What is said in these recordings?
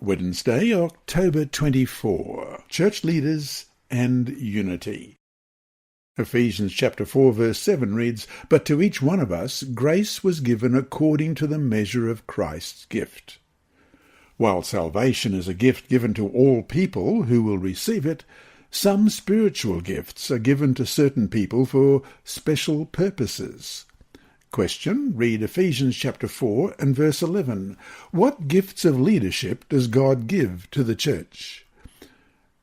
Wednesday, October 24. Church Leaders and Unity. Ephesians chapter 4 verse 7 reads, "But to each one of us grace was given according to the measure of Christ's gift." While salvation is a gift given to all people who will receive it, some spiritual gifts are given to certain people for special purposes. Question. Read Ephesians chapter 4 and verse 11. What gifts of leadership does God give to the church?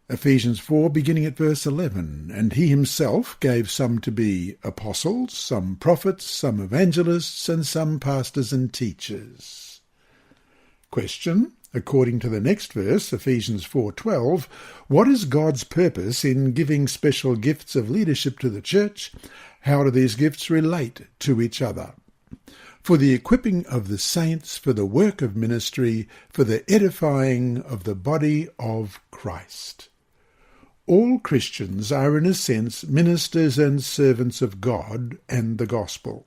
Ephesians 4, beginning at verse 11. And he himself gave some to be apostles, some prophets, some evangelists, and some pastors and teachers. Question. According to the next verse, Ephesians 4:12, what is God's purpose in giving special gifts of leadership to the church? How do these gifts relate to each other? For the equipping of the saints, for the work of ministry, for the edifying of the body of Christ. All Christians are in a sense ministers and servants of God and the gospel.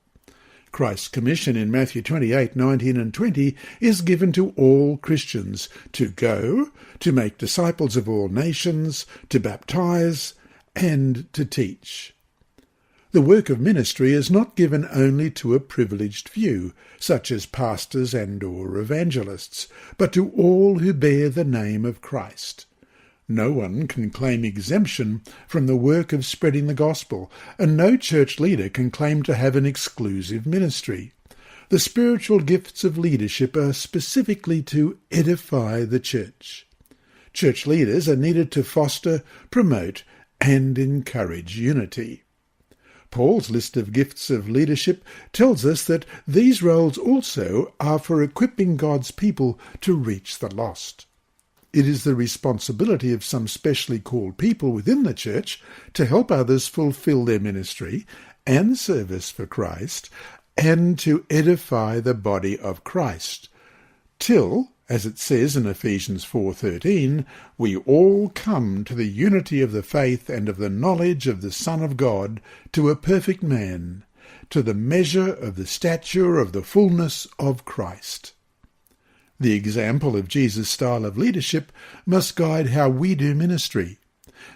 Christ's commission in Matthew 28, 19 and 20 is given to all Christians to go, to make disciples of all nations, to baptize, and to teach. The work of ministry is not given only to a privileged few, such as pastors and/or evangelists, but to all who bear the name of Christ. No one can claim exemption from the work of spreading the gospel, and no church leader can claim to have an exclusive ministry. The spiritual gifts of leadership are specifically to edify the church. Church leaders are needed to foster, promote, and encourage unity. Paul's list of gifts of leadership tells us that these roles also are for equipping God's people to reach the lost. It is the responsibility of some specially called people within the church to help others fulfill their ministry and service for Christ, and to edify the body of Christ, till, as it says in Ephesians 4:13, we all come to the unity of the faith and of the knowledge of the Son of God, to a perfect man, to the measure of the stature of the fullness of Christ. The example of Jesus' style of leadership must guide how we do ministry.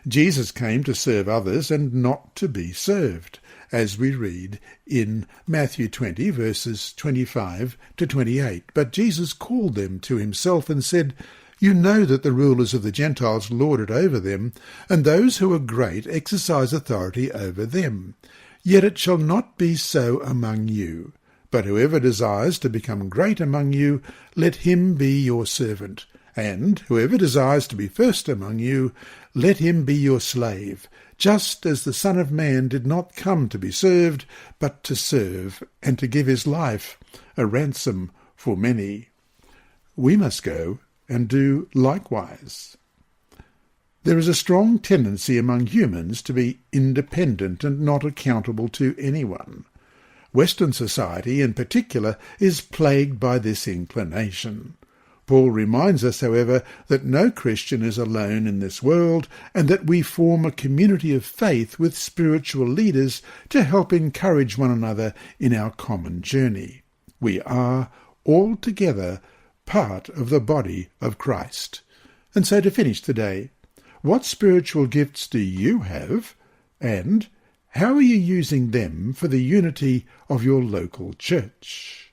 Jesus came to serve others and not to be served, as we read in Matthew 20, verses 25 to 28. But Jesus called them to himself and said, "You know that the rulers of the Gentiles lord it over them, and those who are great exercise authority over them. Yet it shall not be so among you. But whoever desires to become great among you, let him be your servant. And whoever desires to be first among you, let him be your slave, just as the Son of Man did not come to be served, but to serve, and to give his life a ransom for many." We must go and do likewise. There is a strong tendency among humans to be independent and not accountable to anyone. Western society, in particular, is plagued by this inclination. Paul reminds us, however, that no Christian is alone in this world, and that we form a community of faith with spiritual leaders to help encourage one another in our common journey. We are, all together, part of the body of Christ. And so to finish today, what spiritual gifts do you have, and how are you using them for the unity of your local church?